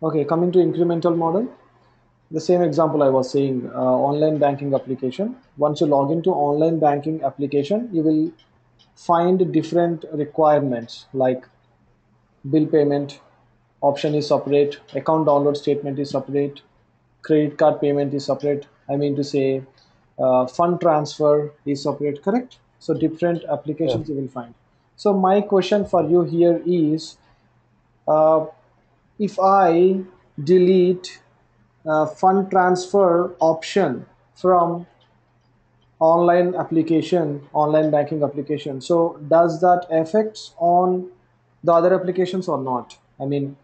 Okay, coming to incremental model, the same example I was saying, online banking application. Once you log into online banking application, you will find different requirements like bill payment option is separate, account download statement is separate, credit card payment is separate. I mean to say, fund transfer is separate, correct? So different Yeah. applications you will find. So my question for you here is, uh, if I delete fund transfer option from online banking application, so does that affects on the other applications or not? I mean,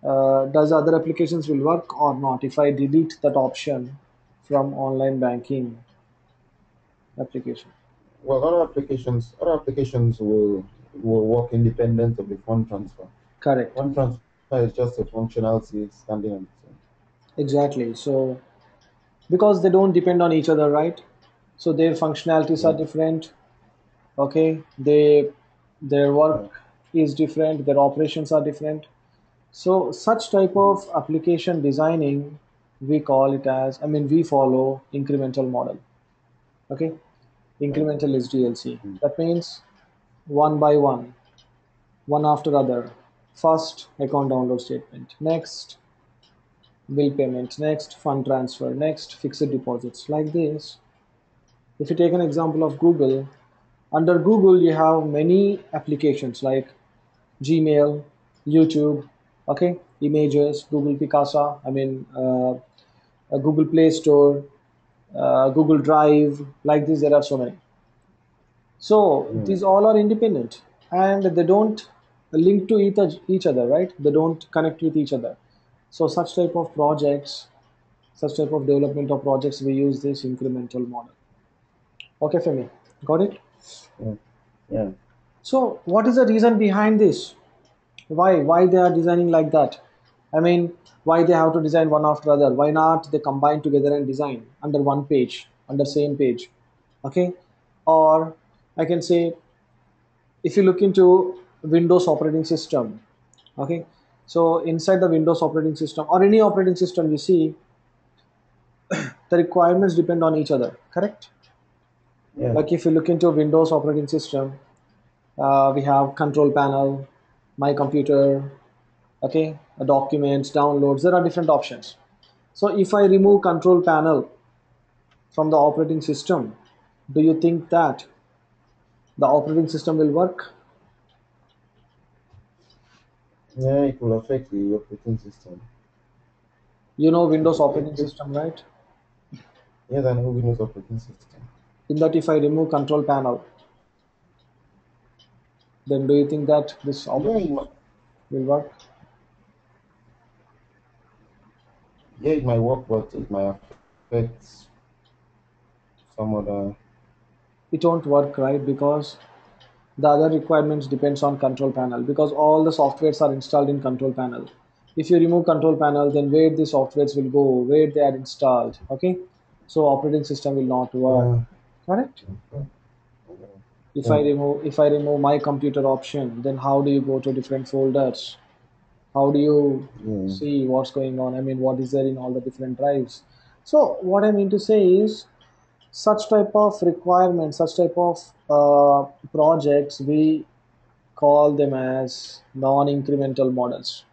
does other applications will work or not if I delete that option from online banking application? Well, other applications will work independent of the fund transfer. Correct. Fund transfer is just a functionality standing on its own. Exactly. So because they don't depend on each other, right? So their functionalities are Yeah. different. Okay, their work Yeah. is different, their operations are different. So such type Mhm. of application designing, we call it as, I mean, we follow incremental model. Okay, Right. incremental SDLC. Mhm. That means one by one after other. First, account download statement. Next, bill payment. Next, fund transfer. Next, fixed deposits. Like this. If you take an example of Google, under Google you have many applications like Gmail, YouTube, okay, images, Google Picasa, I mean, Google Play Store, Google Drive, like this, there are so many. So Yeah. these all are independent and they don't link to each other, right? They don't connect with each other. So such type of projects, such type of development of projects, we use this incremental model. Okay, Femi, got it? Yeah. Yeah. So what is the reason behind this? Why they are designing like that? I mean, why they have to design one after other? Why not they combine together and design under one page, under same page? Okay, or I can say, if you look into Windows operating system, okay, so inside the Windows operating system or any operating system, you see the requirements depend on each other, correct? Yeah. Like if you look into Windows operating system, we have control panel, my computer, okay, documents, downloads, there are different options. So if I remove control panel from the operating system, do you think that the operating system will work? Yeah. It will affect the operating system. You know It, Windows it, operating it, system, right? yes, I know Windows operating system. In that, if I remove control panel, then do you think that this Yeah, operating system will work? it might work, but it might affect some other. It won't work, right? Because the other requirements depends on control panel, because all the softwares are installed in control panel. If you remove control panel, then where the softwares will go, where they are installed, okay? So operating system will not work, Yeah. correct? if i Yeah. remove if I remove my computer option, then how do you go to different folders? How do you Yeah. see what's going on? I mean, what is there in all the different drives? So what I mean to say is, such type of requirements, such type of projects, we call them as non-incremental models,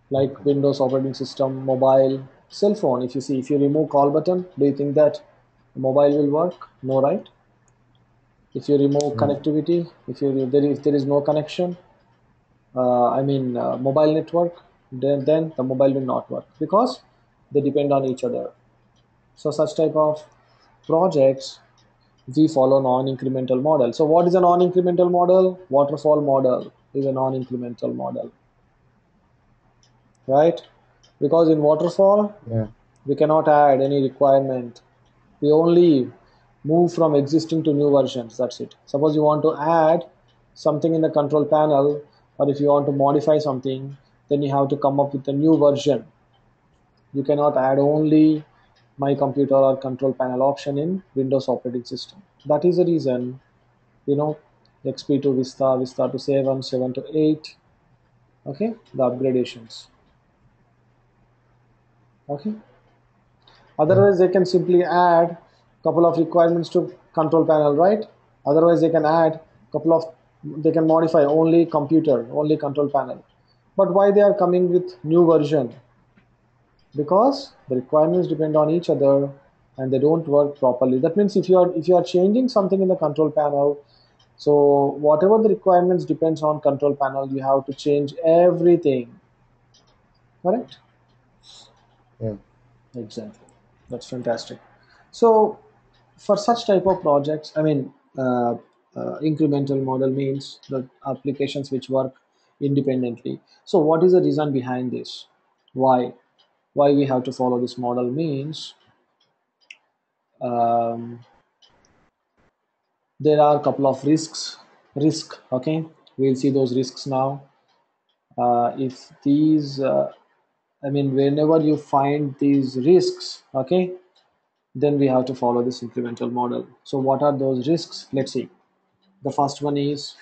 like Okay. Windows operating system, mobile, cell phone. If you see, if you remove call button, do you think that mobile will work? No, right? If you remove Yeah. connectivity, if there is no connection, I mean mobile network, then the mobile will not work because they depend on each other. So such type of projects, we follow non-incremental model. So what is a non-incremental model? Waterfall model is a non-incremental model, right? Because in waterfall, Yeah. we cannot add any requirement. We only move from existing to new versions. That's it. Suppose you want to add something in the control panel, or if you want to modify something, then you have to come up with a new version. You cannot add only my computer or control panel option in Windows operating system. That is the reason, you know, XP to Vista, Vista to 7, 7 to 8, Okay, the upgradations. Okay, Yeah. otherwise they can simply add couple of requirements to control panel, right? Otherwise they can add couple of, they can modify only computer, only control panel. But why they are coming with new version? Because the requirements depend on each other and they don't work properly. That means if you are changing something in the control panel, so whatever the requirements depends on control panel, you have to change everything. Correct? Yeah. Exactly. That's fantastic. So for such type of projects, I mean, incremental model means the applications which work independently. So what is the reason behind this? Why? Why we have to follow this model means, um, there are a couple of risk. Okay, we'll see those risks now. If these, I mean, whenever you find these risks, okay, then we have to follow this incremental model. So what are those risks? Let's see. The first one is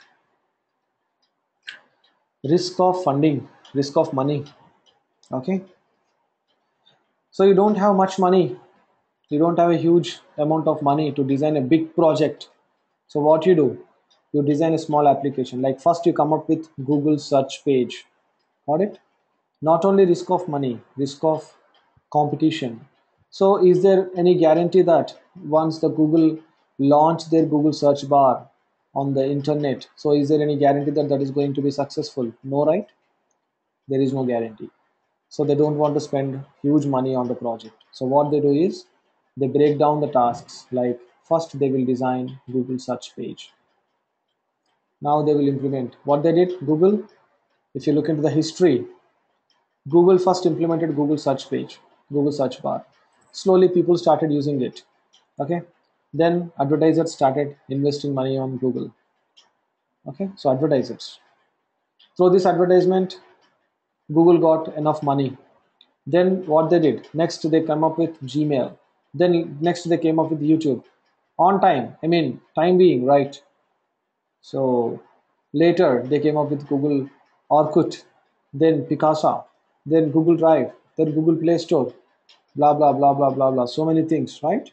risk of funding, risk of money. Okay, so you don't have much money, you don't have a huge amount of money to design a big project. So what you do, you design a small application. Like first you come up with Google search page. Got it? Not only risk of money, risk of competition. So is there any guarantee that once the Google launch their Google search bar on the internet, so is there any guarantee that that is going to be successful? No, right? There is no guarantee. So they don't want to spend huge money on the project. So what they do is they break down the tasks. Like first they will design Google search page. Now they will implement what they did. Google, if you look into the history, Google first implemented Google search page, Google search bar. Slowly people started using it. Okay. Then advertisers started investing money on Google. Okay. So advertisers. Through this advertisement, Google got enough money. Then what they did? Next they come up with Gmail. Then next they came up with YouTube. On time. I mean time being, right? So later they came up with Google Orkut, then Picasa, then Google Drive, then Google Play Store, blah blah blah blah blah blah. So many things, right?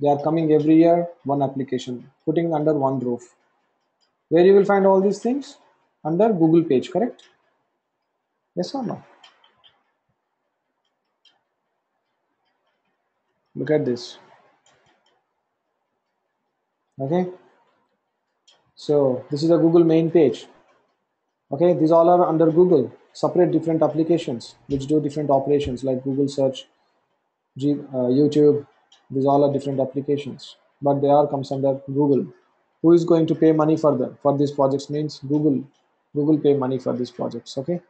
They are coming every year, one application, putting under one roof. Where you will find all these things? Under Google page, correct? Yes or no? Look at this. Okay. So this is a Google main page. Okay, these all are under Google. Separate different applications which do different operations like Google search, YouTube. These all are different applications, but they all comes under Google. Who is going to pay money for them for these projects? Means Google. Google pay money for these projects. Okay,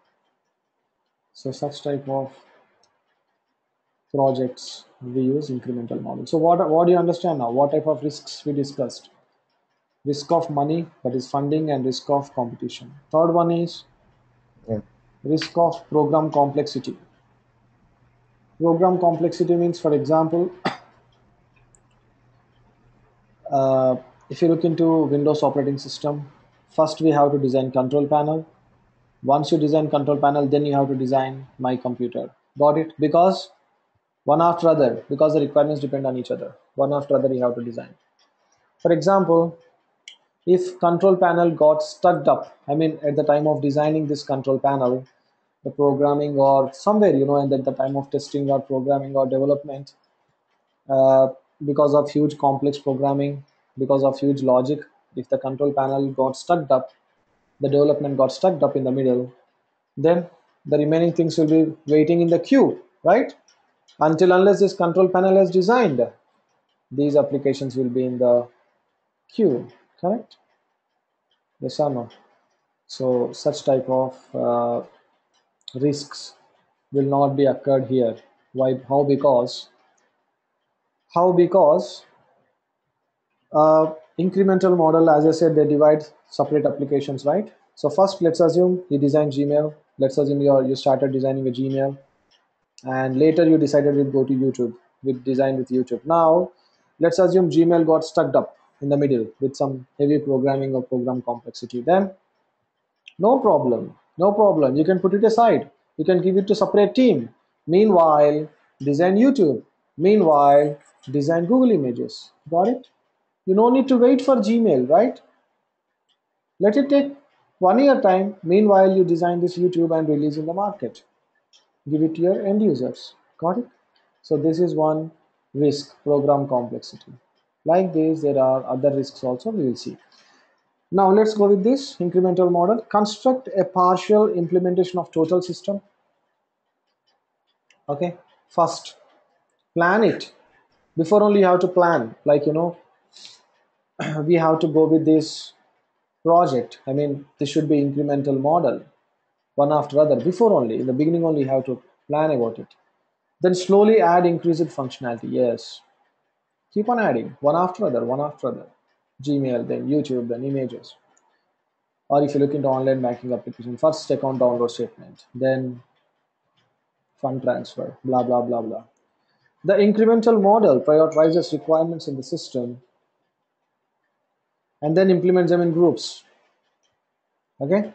so such type of projects we use incremental model. So what do you understand now? What type of risks we discussed? Risk of money, that is funding, and risk of competition. Third one is Yeah. risk of program complexity. Program complexity means, for example, uh, if you look into Windows operating system, first we have to design control panel. Once you design control panel, then you have to design my computer. Got it? Because one after other, because the requirements depend on each other. One after other, you have to design. For example, if control panel got stuck up, I mean, at the time of designing this control panel, the programming or somewhere, and at the time of testing or programming or development, uh, because of huge complex programming, because of huge logic, if the control panel got stuck up, the development got stuck up in the middle, then the remaining things will be waiting in the queue, right? Until unless this control panel is designed, these applications will be in the queue, correct? Yes or no? So such type of risks will not be occurred here. Why? How? Because incremental model, as I said, they divide separate applications, right? So first, let's assume you design Gmail. Let's assume you started designing a Gmail, and later you decided to go to YouTube with design with YouTube. Now, let's assume Gmail got stuck up in the middle with some heavy programming or program complexity. Then, no problem. No problem. You can put it aside. You can give it to separate team. Meanwhile, design YouTube. Meanwhile, design Google Images. Got it? You don't need to wait for Gmail, right? Let it take 1 year time. Meanwhile, you design this YouTube and release in the market. Give it to your end users. Got it? So this is one risk, program complexity. Like this, there are other risks also, we will see. Now let's go with this incremental model. Construct a partial implementation of total system. Okay, first plan it. Before only you have to plan, like we have to go with this project. I mean, this should be incremental model, one after other. Before only, in the beginning only you have to plan about it. Then slowly add increased functionality. Yes, keep on adding one after other, one after other. Gmail, then YouTube, then images. Or if you look into online banking application, first account download statement, then fund transfer, blah blah blah blah. The incremental model prioritizes requirements in the system and then implements them in groups. Okay,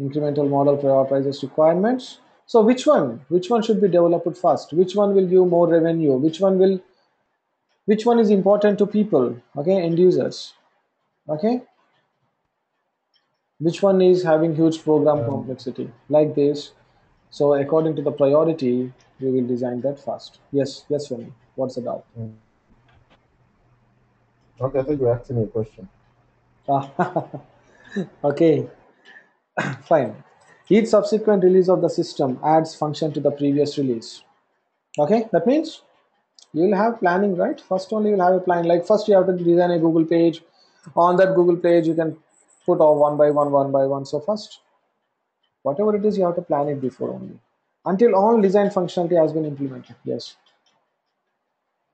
incremental model prioritizes requirements. So which one should be developed first? Which one will give more revenue? Which one is important to people? Okay, end users. Okay, which one is having huge program Um, complexity like this? So according to the priority, we will design that first. Yes, for me. What's the doubt? mm. Okay, I think you're asking me a question. Ah, okay, fine. Each subsequent release of the system adds function to the previous release. Okay, that means you will have planning, right? First only you'll have a plan. Like first you have to design a Google page. On that Google page, you can put all one by one, one by one. So first, whatever it is, you have to plan it before only. Until all design functionality has been implemented. Yes,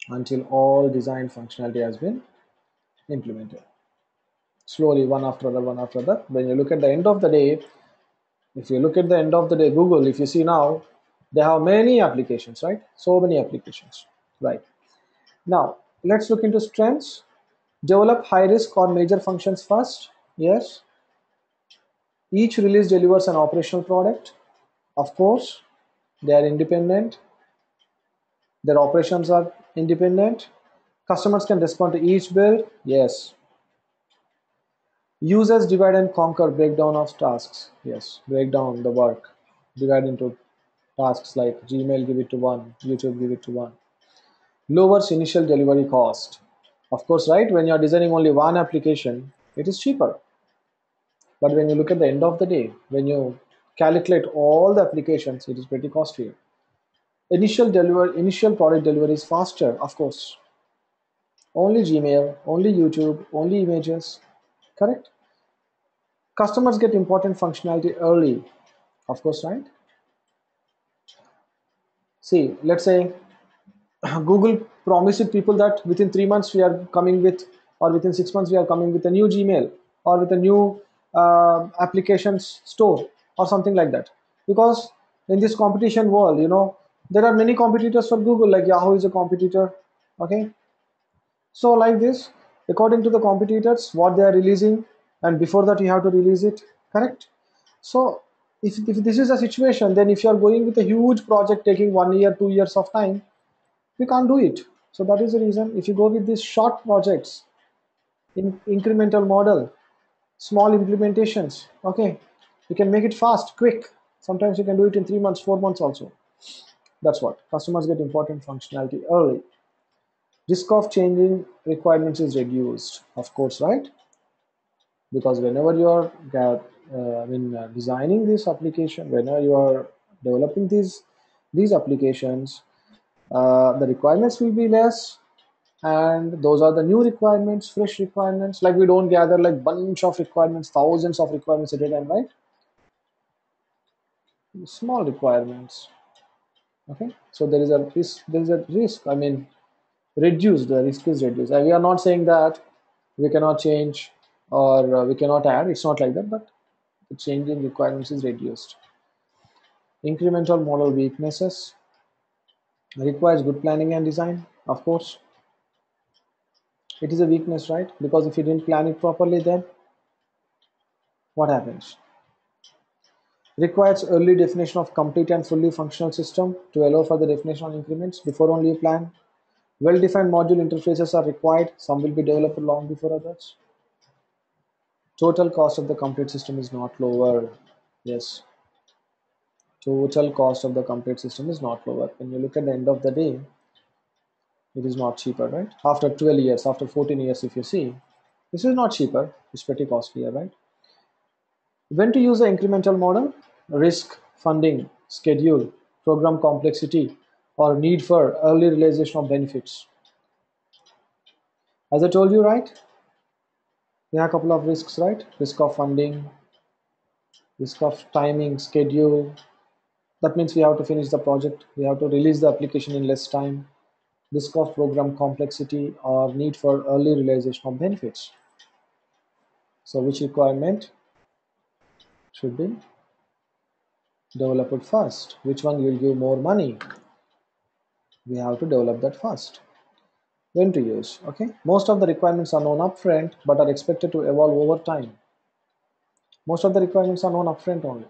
until all design functionality has been implemented. Slowly, one after other, one after other. When you look at the end of the day, if you look at the end of the day, Google, if you see now, they have many applications, right? So many applications, right? Now, let's look into strengths. Develop high risk or major functions first. Yes. Each release delivers an operational product. Of course, they are independent. Their operations are independent. Customers can respond to each build. Yes. Users divide and conquer, breakdown of tasks. Yes. Break down the work. Divide into tasks like Gmail, give it to one, YouTube, give it to one. Lowers initial delivery cost. Of course, right? When you're designing only one application, it is cheaper. But when you look at the end of the day, when you calculate all the applications, it is pretty costly. Initial product delivery is faster, of course. Only Gmail, only YouTube, only images. Correct? Customers get important functionality early, of course, right? See, let's say Google promises people that within 3 months we are coming with, or within 6 months we are coming with a new Gmail or with a new applications store or something like that. Because in this competition world, there are many competitors for Google, like Yahoo is a competitor. Okay, so like this, according to the competitors, what they are releasing, and before that you have to release it, correct? So if this is a situation, then if you are going with a huge project taking 1 year, 2 years of time, we can't do it. So that is the reason if you go with these short projects in incremental model, small implementations, okay, you can make it fast, quick. Sometimes you can do it in 3 months, 4 months also. That's what customers get important functionality early. Risk of changing requirements is reduced, of course, right? Because whenever you are designing this application, whenever you are developing these applications, the requirements will be less, and those are the new requirements, fresh requirements. Like we don't gather like bunch of requirements, thousands of requirements at a time, right? Small requirements. Okay, so there is a risk, I mean, reduce, the risk is reduced, and we are not saying that we cannot change or we cannot add. It's not like that, but the changing requirements is reduced. Incremental model weaknesses requires good planning and design. Of course, it is a weakness, right? Because if you didn't plan it properly, then what happens? Requires early definition of complete and fully functional system to allow for the definition of increments before only you plan. Well-defined module interfaces are required. Some will be developed long before others. Total cost of the complete system is not lower. Yes, total cost of the complete system is not lower. When you look at the end of the day, it is not cheaper, right? After 12 years, after 14 years, if you see, this is not cheaper. It's pretty costly, right? When to use the incremental model? Risk, funding, schedule, program complexity, or need for early realization of benefits. As I told you, right? We have a couple of risks, right? Risk of funding, risk of timing, schedule. That means we have to finish the project. We have to release the application in less time. Risk of program complexity or need for early realization of benefits. So which requirement should be developed first? Which one will give more money? We have to develop that first. When to use? Okay. Most of the requirements are known upfront but are expected to evolve over time. Most of the requirements are known upfront only,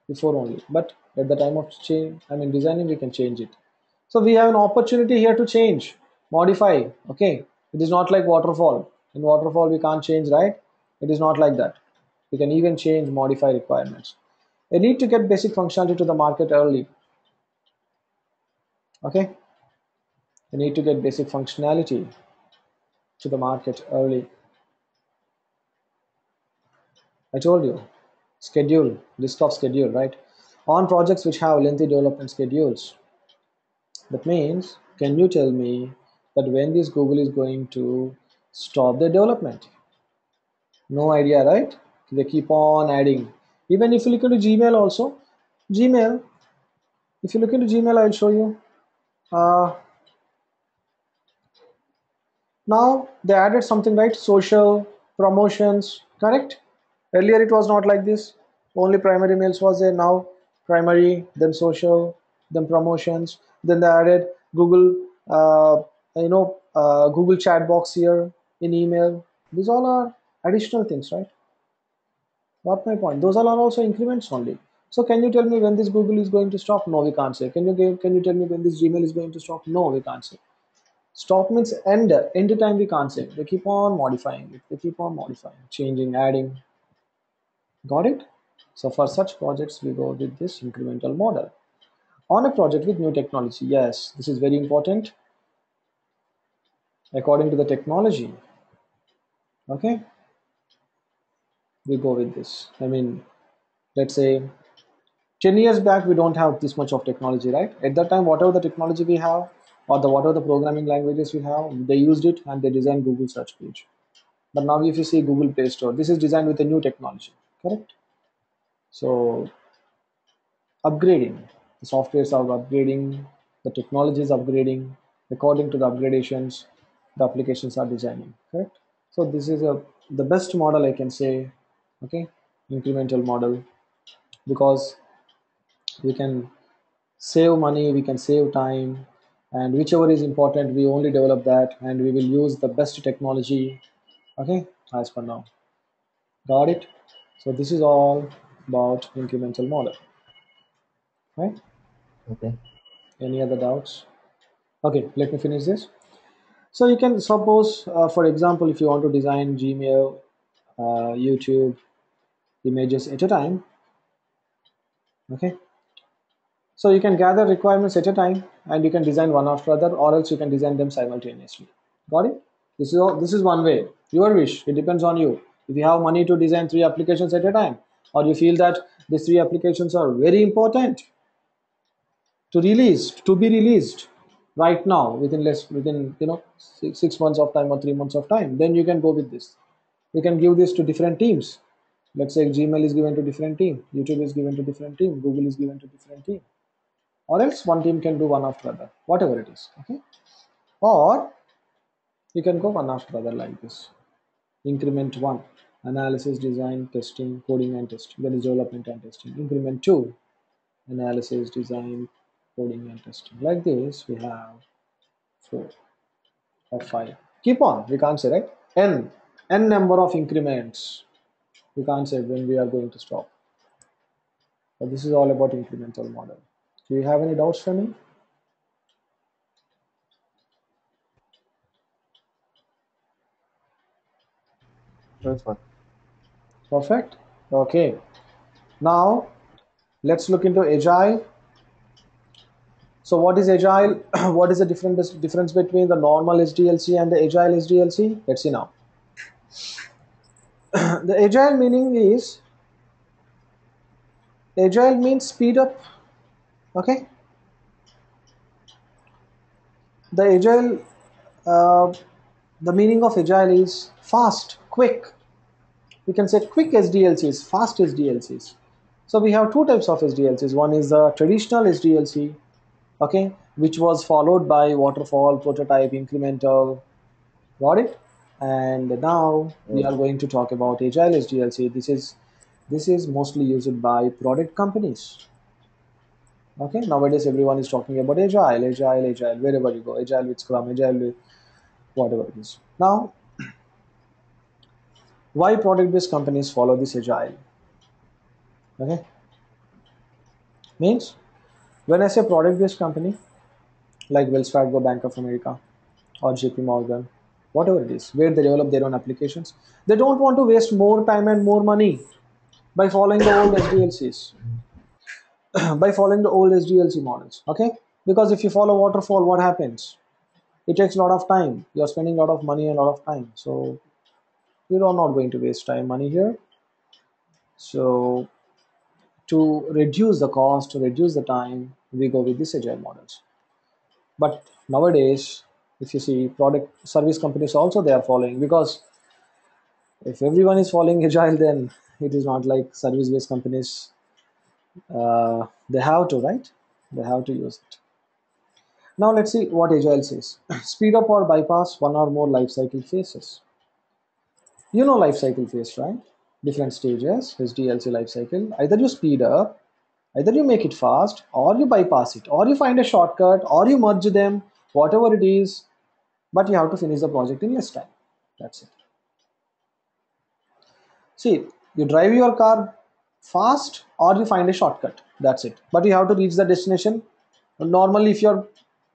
before only. But at the time of change, designing, we can change it. So we have an opportunity here to change, modify. Okay. It is not like waterfall. In waterfall, we can't change, right? It is not like that. We can even change, modify requirements. You need to get basic functionality to the market early. Okay. You need to get basic functionality to the market early. I told you, schedule, list of schedule, right? On projects which have lengthy development schedules. That means, can you tell me that when this Google is going to stop the development? No idea, right? They keep on adding. Even if you look into Gmail also, Gmail, if you look into Gmail, I'll show you. Uh, Now they added something, right? Social promotions, correct? Earlier it was not like this. Only primary mails was there. Now primary, then social, then promotions. Then they added Google, Google chat box here in email. These all are additional things, right? Got my point. Those all are also increments only. So can you tell me when this Google is going to stop? No, we can't say. Can you tell me when this Gmail is going to stop? No, we can't say. Stop means end. End time we can't say. They keep on modifying it. They keep on modifying, changing, adding. Got it? So for such projects, we go with this incremental model. On a project with new technology, yes, this is very important. According to the technology, okay, we go with this. Let's say 10 years back, we don't have this much of technology, right? At that time, whatever the technology we have, or whatever the programming languages we have, they used it and they designed Google search page. But now if you see Google Play Store, this is designed with a new technology, correct? So upgrading, the softwares are upgrading, the technology is upgrading, according to the upgradations, the applications are designing, correct? So this is the best model I can say, okay, incremental model, because we can save money, we can save time, and whichever is important, we only develop that, and we will use the best technology, okay, as per now. Got it? So this is all about incremental model, right? Okay. Any other doubts? Okay, let me finish this. So you can suppose, for example, if you want to design Gmail, YouTube images at a time, okay. So you can gather requirements at a time, and you can design one after other, or else you can design them simultaneously. Got it? This is all. This is one way. Your wish. It depends on you. If you have money to design 3 applications at a time, or you feel that these 3 applications are very important to be released right now within 6 months of time or 3 months of time, then you can go with this. You can give this to different teams. Let's say Gmail is given to different team, YouTube is given to different team, Google is given to different team, or else one team can do one after other, whatever it is, okay. Or you can go one after other like this. Increment 1, analysis, design, testing, coding and testing, that is development and testing. Increment 2, analysis, design, coding and testing. Like this we have 4 or 5. Keep on, we can't say, right? N number of increments. We can't say when we are going to stop. But this is all about incremental model. Do you have any doubts for me? That's fine. Perfect. Okay. Now let's look into agile. So what is agile? What is the difference between the normal SDLC and the agile SDLC? Let's see now. The agile meaning is, agile means speed up. Okay. The agile, uh, the meaning of agile is fast, quick. We can say quick SDLCs, fast SDLCs. So we have two types of SDLCs. One is the traditional SDLC, okay, which was followed by waterfall, prototype, incremental. Got it? And now we are Yes. going to talk about agile SDLC. This is mostly used by product companies. Okay, nowadays everyone is talking about agile, wherever you go, agile with Scrum, agile with whatever it is. Now, why product-based companies follow this agile? Okay, means when I say product-based company, like Wells Fargo, Bank of America, or JP Morgan, whatever it is, where they develop their own applications, they don't want to waste more time and more money by following the old SDLCs, by following the old SDLC models. Okay, because if you follow waterfall, what happens? It takes a lot of time. You're spending a lot of money and a lot of time. So you're not going to waste time, money here. So to reduce the cost, to reduce the time, we go with these agile models. But nowadays, if you see product service companies also they are following, because if everyone is following agile, then it is not like service based companies, they have to, right? They have to use it. Now let's see what agile says. Speed up or bypass one or more life cycle phases. You know life cycle phase, right? Different stages, SDLC life cycle. Either you speed up, either you make it fast, or you bypass it, or you find a shortcut, or you merge them, whatever it is, but you have to finish the project in less time. That's it. See, you drive your car fast or you find a shortcut. That's it. But you have to reach the destination. Normally, if you're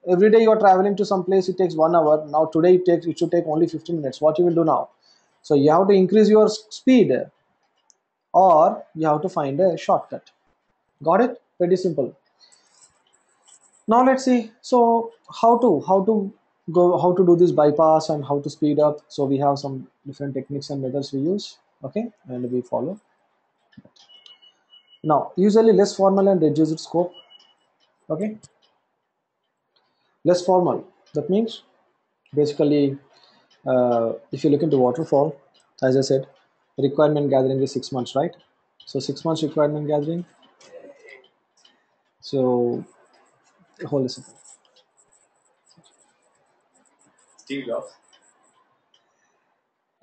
every day you're traveling to some place, it takes 1 hour. Now today it should take only 15 minutes. What you will do now? So you have to increase your speed, or you have to find a shortcut. Got it? Pretty simple. Now let's see. So how to do this bypass and how to speed up. So we have some different techniques and methods we use. Okay, and we follow. Now, usually less formal and reduced scope. Okay, less formal. That means basically, if you look into waterfall, as I said, requirement gathering is 6 months, right? So 6 months requirement gathering. So hold a second.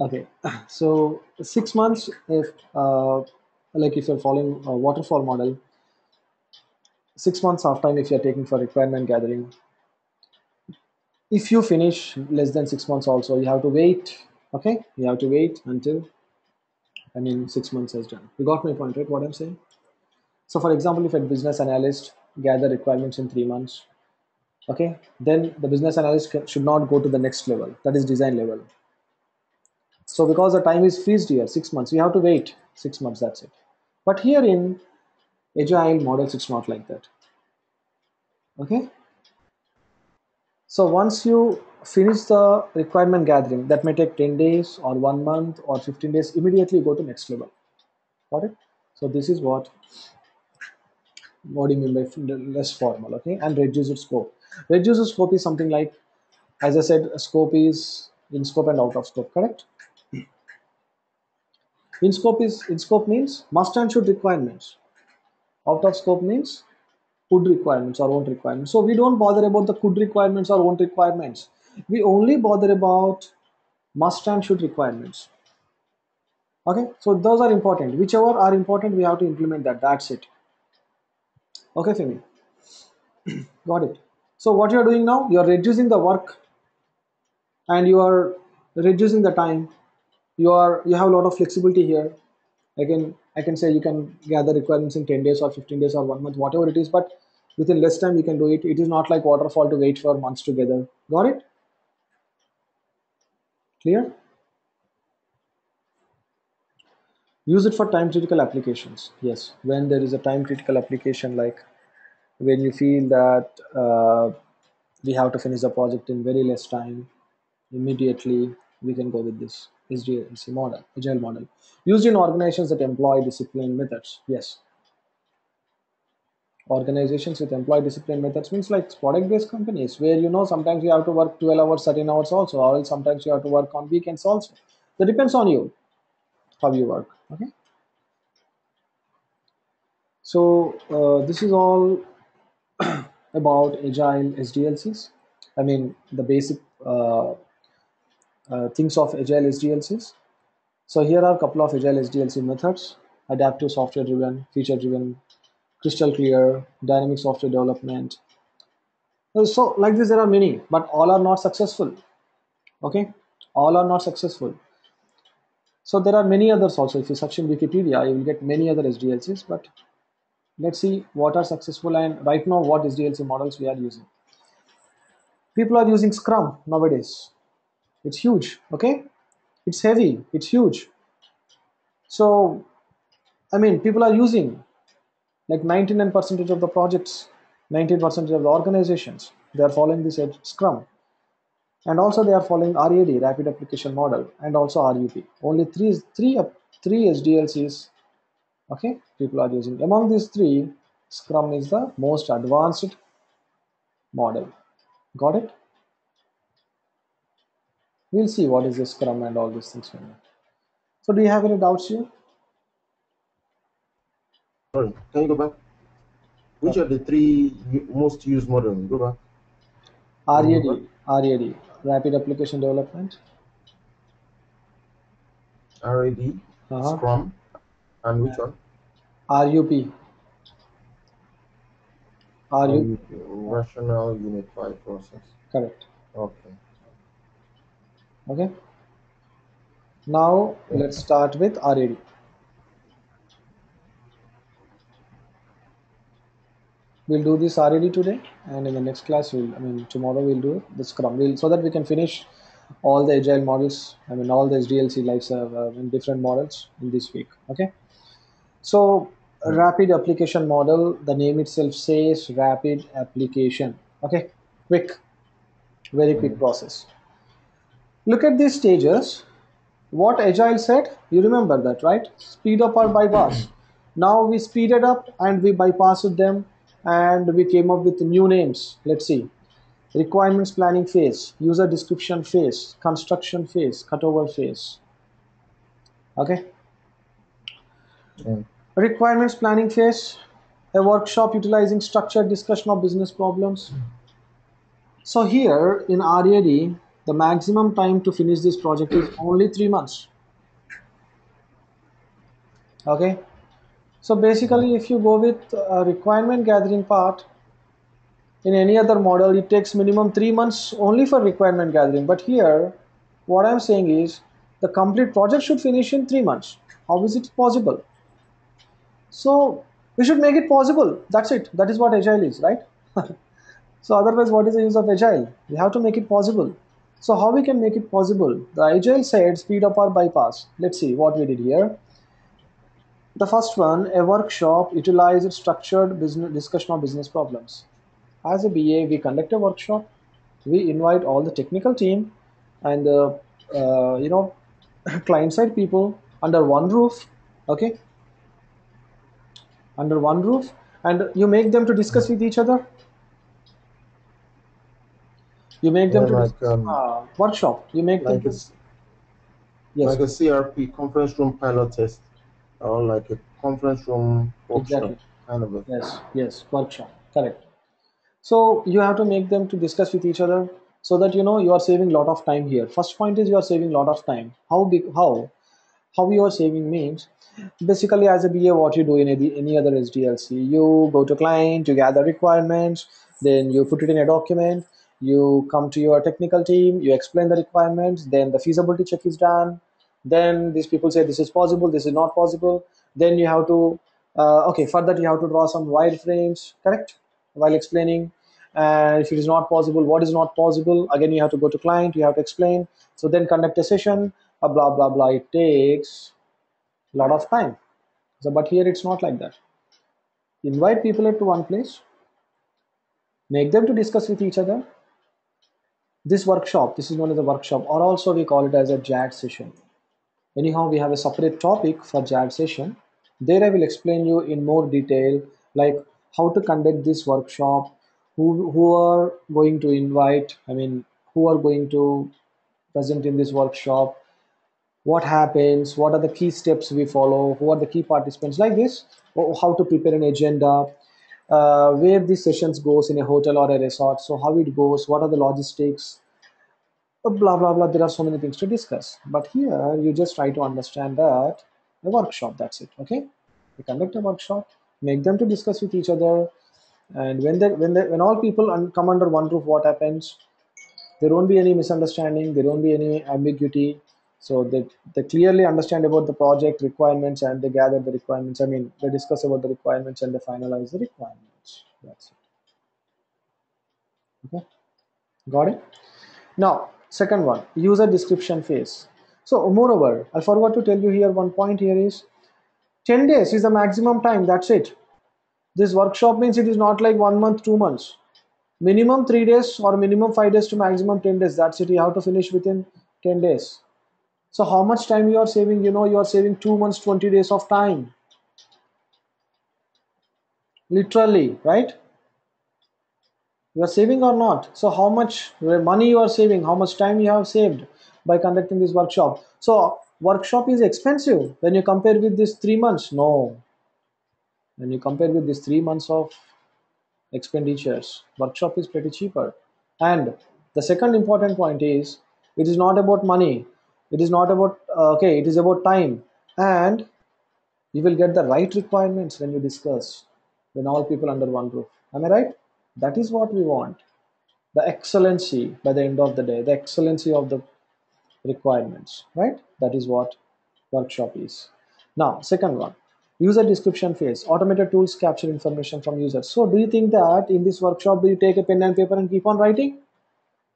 Okay, so 6 months if like if you're following a waterfall model, 6 months of time if you're taking for requirement gathering. If you finish less than 6 months, also you have to wait. Okay, you have to wait until, I mean, 6 months has done. You got my point, right? What I'm saying. So, for example, if a business analyst gather requirements in 3 months, okay, then the business analyst should not go to the next level. That is design level. So, because the time is freezed here, 6 months, you have to wait 6 months. That's it. But here in agile models, it's not like that. Okay. So once you finish the requirement gathering, that may take 10 days or 1 month or 15 days, immediately go to next level. Got it? So this is what do you mean by less formal, okay? And reduced scope. Reduced scope is something like, as I said, scope is in scope and out of scope, correct? In scope means must and should requirements. Out of scope means could requirements or won't requirements. So we don't bother about the could requirements or won't requirements. We only bother about must and should requirements. Okay, so those are important. Whichever are important, we have to implement that. That's it. Okay, Femi, got it. So what you are doing now, you are reducing the work and you are reducing the time. You have a lot of flexibility here, I can say you can gather requirements in 10 days or 15 days or 1 month, whatever it is, but within less time you can do it. It is not like waterfall to wait for months together. Got it? Clear? Use it for time critical applications. Yes, when there is a time critical application, like when you feel that we have to finish the project in very less time, immediately we can go with this SDLC model, agile model, used in organizations that employ discipline methods. Yes, organizations with employ discipline methods means like product-based companies where sometimes you have to work 12 hours, 13 hours also, or sometimes you have to work on weekends also. That depends on you how you work. Okay, so this is all about agile SDLCs. I mean the basic things of agile SDLCs. So here are a couple of agile SDLC methods: adaptive software driven, feature driven, crystal clear, dynamic software development. So like this, there are many, but all are not successful. Okay, all are not successful. So there are many others also. If you search in Wikipedia, you will get many other SDLCs. But let's see what are successful and right now what SDLC models we are using. People are using Scrum nowadays. It's huge. Okay, it's heavy. It's huge. So I mean, people are using like 99% of the projects, 19% of the organizations. They are following this Scrum. And also they are following RAD, Rapid Application Model, and also RUP. Only three SDLCs, okay, people are using. Among these three, Scrum is the most advanced model. Got it? We'll see what is the Scrum and all these things. So do you have any doubts here? Sorry, can you go back? Which are the three most used models? Go back. Can you go back? RAD, Rapid Application Development. RAD, Uh-huh. Scrum, and which one? RUP. RUP. RUP, Rational Unified Process. Correct. Okay. Okay. Now Yeah. let's start with RAD. We'll do this RAD today, and in the next class, tomorrow we'll do the Scrum. So that we can finish all the agile models. All the SDLC lives in different models in this week. Okay. So Mm. rapid application model. The name itself says rapid application. Okay. Quick, very quick Mm. process. Look at these stages. What Agile said, you remember that, right? Speed up or bypass. Now we speeded up and we bypassed them and we came up with new names. Let's see. Requirements planning phase, user description phase, construction phase, cutover phase. Okay. Mm. Requirements planning phase, a workshop utilizing structured discussion of business problems. So here in RAD, the maximum time to finish this project is only 3 months. Okay. So Mm. basically, if you go with a requirement gathering part, in any other model, it takes minimum 3 months only for requirement gathering. But here, what I'm saying is the complete project should finish in 3 months. How is it possible? So we should make it possible. That's it. That is what Agile is, right? So otherwise, what is the use of Agile? We have to make it possible. So how we can make it possible? The Agile said speed up or bypass. Let's see what we did here. The first one, a workshop utilized structured business discussion of business problems. As a BA, we conduct a workshop. We invite all the technical team and the client side people under one roof. Okay, under one roof, and you make them to discuss Mm. with each other. You make them Yeah, to discuss workshop. You make them like to it's yes, like a CRP, conference room pilot test, or like a conference room workshop exactly. kind of a thing. Yes, workshop. Correct. So you have to make them to discuss with each other so that you are saving a lot of time here. First point is you are saving a lot of time. How you are saving means basically as a BA what you do in any other SDLC, you go to client, you gather requirements, then you put it in a document, you come to your technical team, you explain the requirements, then the feasibility check is done, Then these people say this is possible, this is not possible. Then you have to okay, for that you have to draw some wireframes, correct, while explaining. And if it is not possible, what is not possible, again you have to go to client, you have to explain. So then conduct a session, blah blah blah. It takes a lot of time. So but here it's not like that. Invite people to one place, make them to discuss with each other. This workshop, this is known as a workshop, or also we call it as a JAD session. Anyhow, we have a separate topic for JAD session. There I will explain you in more detail, like how to conduct this workshop, who are going to invite, I mean, who are going to present in this workshop, what happens, what are the key steps we follow, who are the key participants, like this, or how to prepare an agenda, where these sessions goes in a hotel or a resort, so how it goes, what are the logistics, blah blah blah. There are so many things to discuss, but here you just try to understand that a workshop, that's it. Okay, you conduct a workshop, make them to discuss with each other, and when all people come under one roof, what happens? There won't be any misunderstanding, there won't be any ambiguity. So they clearly understand about the project requirements, and they gather the requirements, I mean they discuss about the requirements and they finalize the requirements. That's it. Okay, got it. Now, second one, user description phase. So, moreover, I forgot to tell you here one point here is 10 days is the maximum time. That's it. This workshop means it is not like 1 month, 2 months. Minimum 3 days or minimum 5 days to maximum 10 days. That's it. You have to finish within 10 days. So, how much time you are saving? You know, you are saving 2 months, 20 days of time. Literally, right? You are saving or not? So how much money you are saving, how much time you have saved by conducting this workshop? So workshop is expensive when you compare with this 3 months. No, when you compare with this 3 months of expenditures, workshop is pretty cheaper. And the second important point is, it is not about money, it is not about okay, it is about time. And you will get the right requirements when you discuss, when all people under one roof. Am I right? That is what we want. The excellency by the end of the day, the excellency of the requirements, right? That is what workshop is. Now, second one, user description phase. Automated tools capture information from users. So, do you think that in this workshop, do you take a pen and paper and keep on writing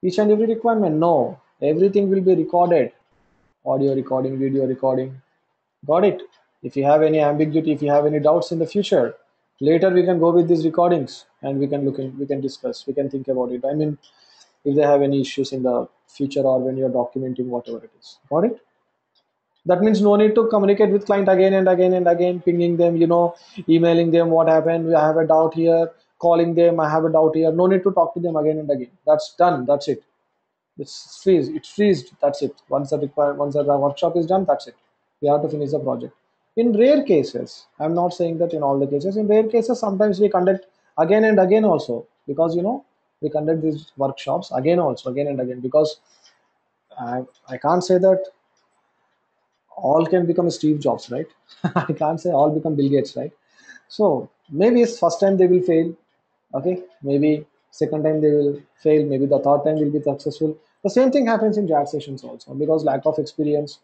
each and every requirement? No, everything will be recorded, audio recording, video recording. Got it? If you have any ambiguity, if you have any doubts in the future, later we can go with these recordings and we can look in, we can discuss, we can think about it. I mean, if they have any issues in the future or when you're documenting whatever it is. Got it? That means no need to communicate with client again and again and again, pinging them, emailing them what happened, I have a doubt here, calling them, I have a doubt here. No need to talk to them again and again. That's done. That's it. It's freezed. That's it. Once the workshop is done, that's it. We have to finish the project. In rare cases, I'm not saying that in all the cases. In rare cases, sometimes we conduct again and again also, because we conduct these workshops again also, again and again, because I can't say that all can become Steve Jobs, right? I can't say all become Bill Gates, right? So maybe it's first time they will fail, okay? Maybe second time they will fail. Maybe the third time will be successful. The same thing happens in JAD sessions also, because lack of experience.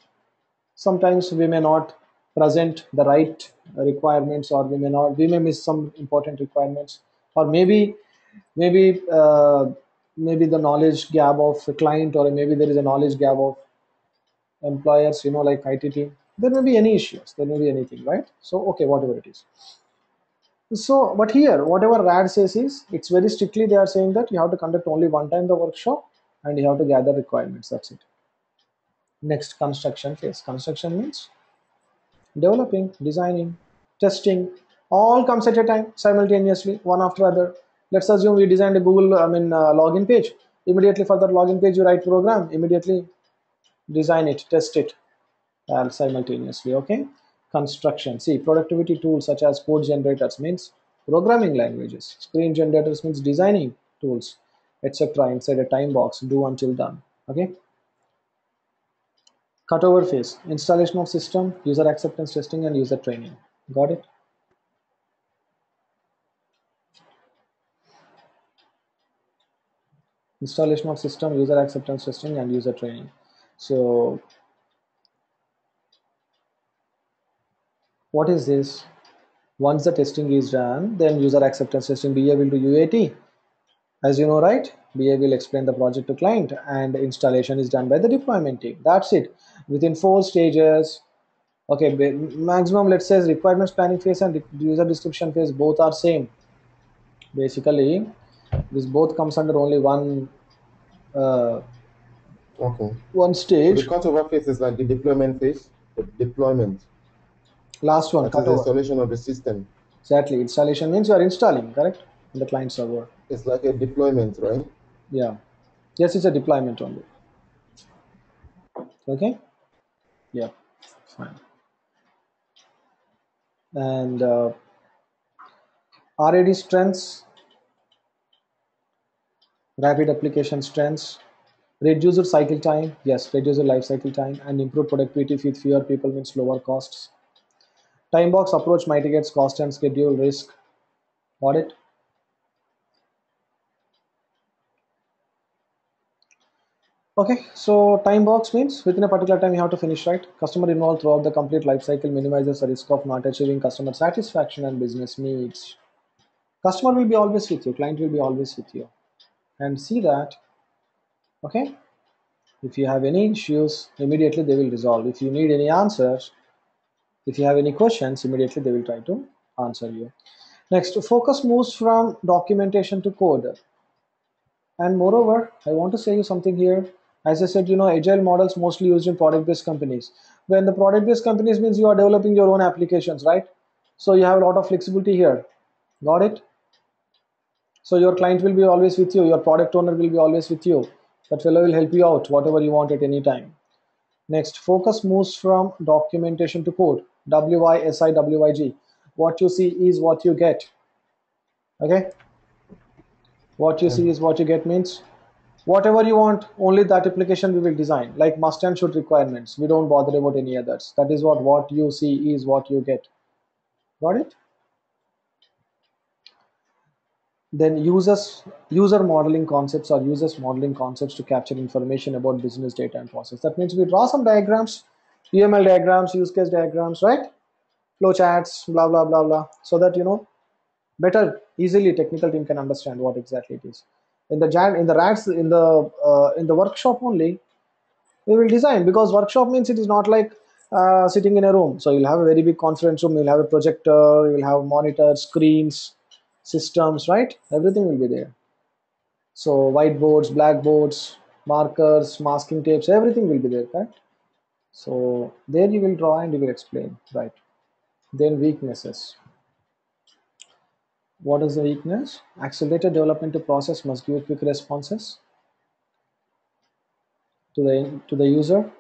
Sometimes we may not present the right requirements, or we may miss some important requirements, or maybe the knowledge gap of a client, or maybe there is a knowledge gap of employers, like IT team. There may be any issues, there may be anything, right? So okay, whatever it is. So but here whatever RAD says is, it's very strictly they are saying that you have to conduct only one time the workshop and you have to gather requirements. That's it. Next, construction phase. Construction means developing, designing, testing, all comes at a time simultaneously, one after other. Let's assume we designed a Google, login page. Immediately for that login page, you write program. Immediately design it, test it, simultaneously. Okay. Construction. See, productivity tools such as code generators means programming languages. Screen generators means designing tools, etc. Inside a time box. Do until done. Okay. Cutover phase, installation of system, user acceptance testing, and user training. Got it? Installation of system, user acceptance testing, and user training. So What is this? Once the testing is done, then user acceptance testing, BA will do UAT. As you know, right? BA will explain the project to client, and installation is done by the deployment team. That's it. Within 4 stages. Okay, maximum, let's say, requirements planning phase and user description phase both are same. Basically, this both comes under only uh, Okay. one So the stage. cutover phase is like the deployment phase. The deployment. Last one, That is the cutover. installation of the system. Exactly. Installation means you are installing, correct? In the client server. It's like a deployment, right? Yeah. Yes, it's a deployment only. Okay. Yeah. Fine. And RAD strengths, rapid application strengths, reduce your cycle time. Yes, reduce your life cycle time and improve productivity with fewer people means lower costs. Time box approach mitigates cost and schedule risk. Got it? Okay, so time box means within a particular time you have to finish, right? Customer involved throughout the complete life cycle minimizes the risk of not achieving customer satisfaction and business needs. Customer will be always with you, client will be always with you. And see that, okay? If you have any issues, immediately they will resolve. If you need any answers, if you have any questions, immediately they will try to answer you. Next, focus moves from documentation to code. And moreover, I want to say you something here. As I said, agile models mostly used in product-based companies. When the product-based companies means you are developing your own applications, right? So you have a lot of flexibility here. Got it? So your client will be always with you. Your product owner will be always with you. That fellow will help you out, whatever you want at any time. Next, focus moves from documentation to code. WISIWIG. What you see is what you get. Okay? What you Yeah. see is what you get means whatever you want, only that application we will design. Like must and should requirements. We don't bother about any others. That is what you see is what you get. Got it? Then user modeling concepts or users modeling concepts to capture information about business data and process. That means we draw some diagrams, UML diagrams, use case diagrams, right? Flow charts, blah blah blah blah, so that better easily technical team can understand what exactly it is. In the RADs in the workshop only we will design, because workshop means it is not like sitting in a room. So you'll have a very big conference room, you'll have a projector, you'll have monitors, screens, systems, right? Everything will be there. So whiteboards, blackboards, markers, masking tapes, everything will be there, right? So there you will draw and you will explain, right? Then weaknesses. What is the weakness? Accelerated development to process must give quick responses to the user.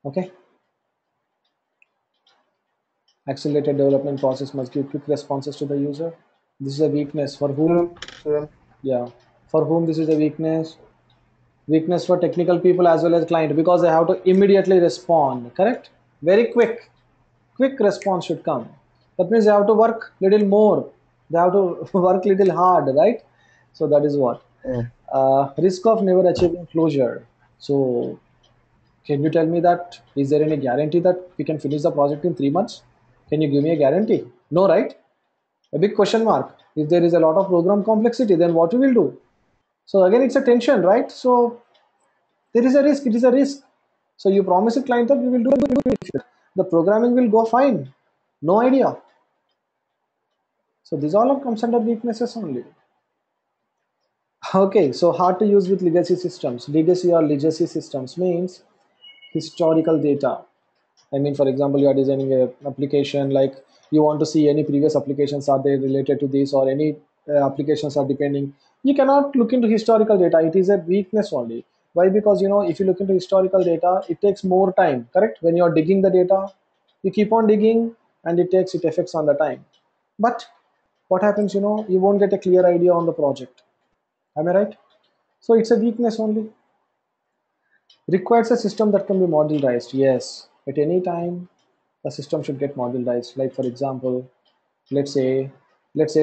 Okay. Accelerated development process must give quick responses to the user. This is a weakness for whom? Yeah. Yeah. For whom this is a weakness? Weakness for technical people as well as client, because they have to immediately respond. Correct? Very quick. Quick response should come. That means they have to work little more. They have to work little hard, right? So that is what. Yeah. Risk of never achieving closure. So can you tell me that is there any guarantee that we can finish the project in 3 months? Can you give me a guarantee? No, right? A big question mark. If there is a lot of program complexity, then what we will do? So again, it's a tension, right? So there is a risk. It is a risk. So you promise a client that we will do it. The programming will go fine. No idea. So these all comes under weaknesses only. Okay, so hard to use with legacy systems. Legacy or legacy systems means historical data. I mean, for example, you are designing a application, like you want to see any previous applications are they related to this, or any applications are depending. You cannot look into historical data. It is a weakness only. Why? Because if you look into historical data, it takes more time. Correct? When you are digging the data, you keep on digging, and it affects on the time. But what happens? You won't get a clear idea on the project. Am I right? So it's a weakness only. Requires a system that can be modularized. Yes, at any time a system should get modularized. Like for example, let's say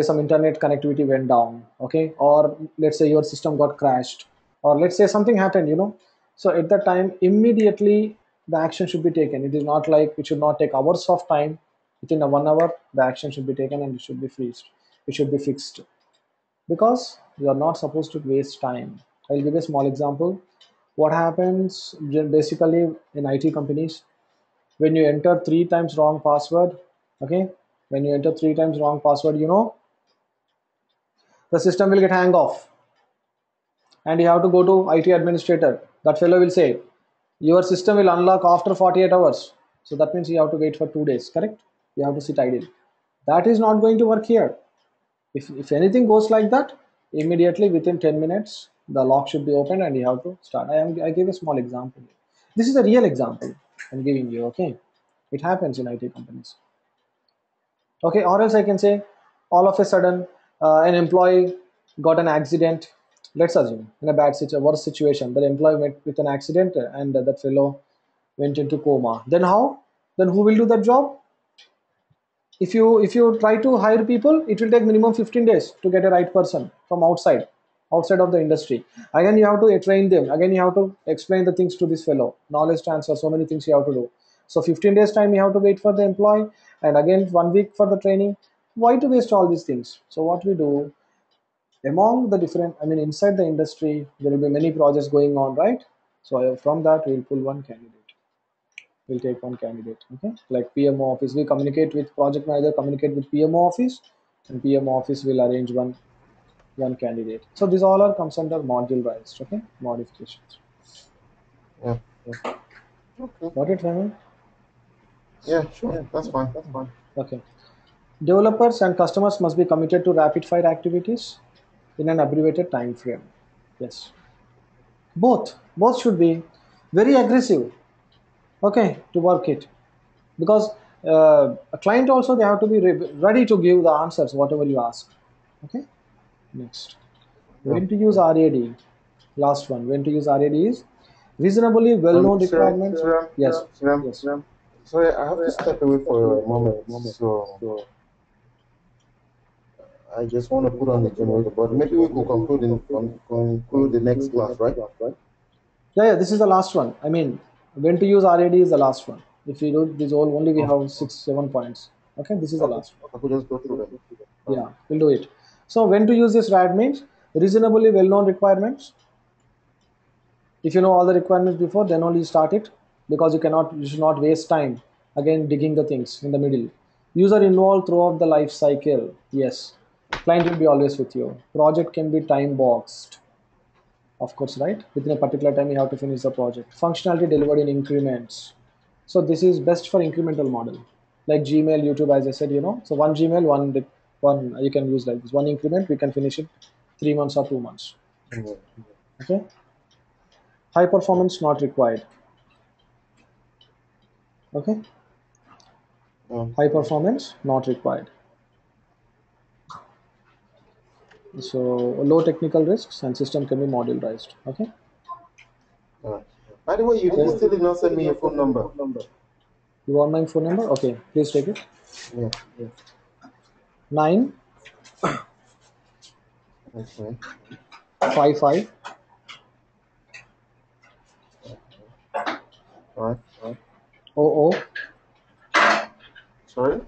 some internet connectivity went down, okay, or let's say your system got crashed, or let's say something happened. So at that time, immediately the action should be taken. It is not like it should not take hours of time. Within a 1 hour, the action should be taken and it should be freezed. It should be fixed because you are not supposed to waste time. I'll give a small example. What happens basically in IT companies when you enter 3 times wrong password? Okay, when you enter 3 times wrong password, the system will get hang off, and you have to go to IT administrator. That fellow will say your system will unlock after 48 hours. So that means you have to wait for 2 days. Correct? You have to sit idle. That is not going to work here. If anything goes like that, immediately within 10 minutes, the lock should be opened and you have to start. I gave a small example. This is a real example I'm giving you, okay? It happens in IT companies. Okay, or else I can say all of a sudden an employee got an accident. Let's assume in a worse situation, the employee met with an accident and that fellow went into coma. Then how? Then who will do that job? If you try to hire people, it will take minimum 15 days to get a right person from outside of the industry. Again you have to train them, again you have to explain the things to this fellow, knowledge transfer, so many things you have to do. So 15 days time you have to wait for the employee, and again 1 week for the training. Why to waste all these things? So what we do, among the different, I mean inside the industry there will be many projects going on, right? So from that we'll pull one candidate, we'll take one candidate. Okay, like PMO office, we communicate with project manager, communicate with PMO office, and PMO office will arrange one candidate. So these all are comes under modularized, okay, modifications. Yeah. Okay. Got it, Raman? Yeah, sure. That's fine. Okay. Developers and customers must be committed to rapid fire activities in an abbreviated time frame. Yes, both should be very aggressive, okay, to work it, because a client also, they have to be ready to give the answers whatever you ask. Okay, next, Yeah. when to use RAD. Last one, when to use RAD is reasonably well known Siram, requirements. Yes, Siram. yes. Sorry, I have to step away for a moment. So I just want to put on the generator, but maybe we could conclude the next class, right? Yeah, this is the last one. I mean, when to use RAD is the last one. If we do this all, only we Oh, have 6 7 points. Okay, this is the okay. last one. I could just go through them. Yeah, we'll do it. So when to use this RAD means reasonably well known requirements. If you know all the requirements before, then only start it, because you should not waste time again digging the things in the middle. User involved throughout the life cycle. Yes, client will be always with you. Project can be time boxed, of course, right? Within a particular time you have to finish the project. Functionality delivered in increments. So this is best for incremental model, like Gmail, YouTube, as I said. So one Gmail, one you can use like this. One increment, we can finish it 3 months or 2 months. Mhm. Okay. High performance not required. Okay. High performance not required. So low technical risks and system can be modularized. Okay. All right. By the way, you still did not send me your phone number. You want my phone number? Okay, please take it. Yeah. 9 Okay. 55 All right. 00 Sorry.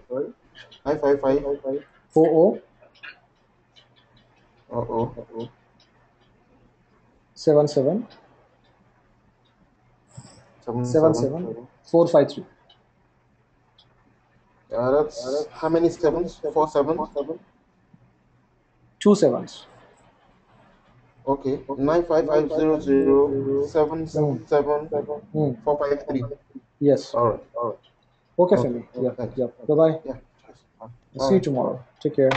555. 00 Oh. 77 Seven. 77 453. That's how many sevens? 4 7. Two sevens. Okay. 95500 Hmm. Hmm. 77453. Yes. All right. Okay, Okay. Femi. Yeah. Thanks. Yeah. Bye bye. Yeah. Cheers. See you Bye. tomorrow. Take care.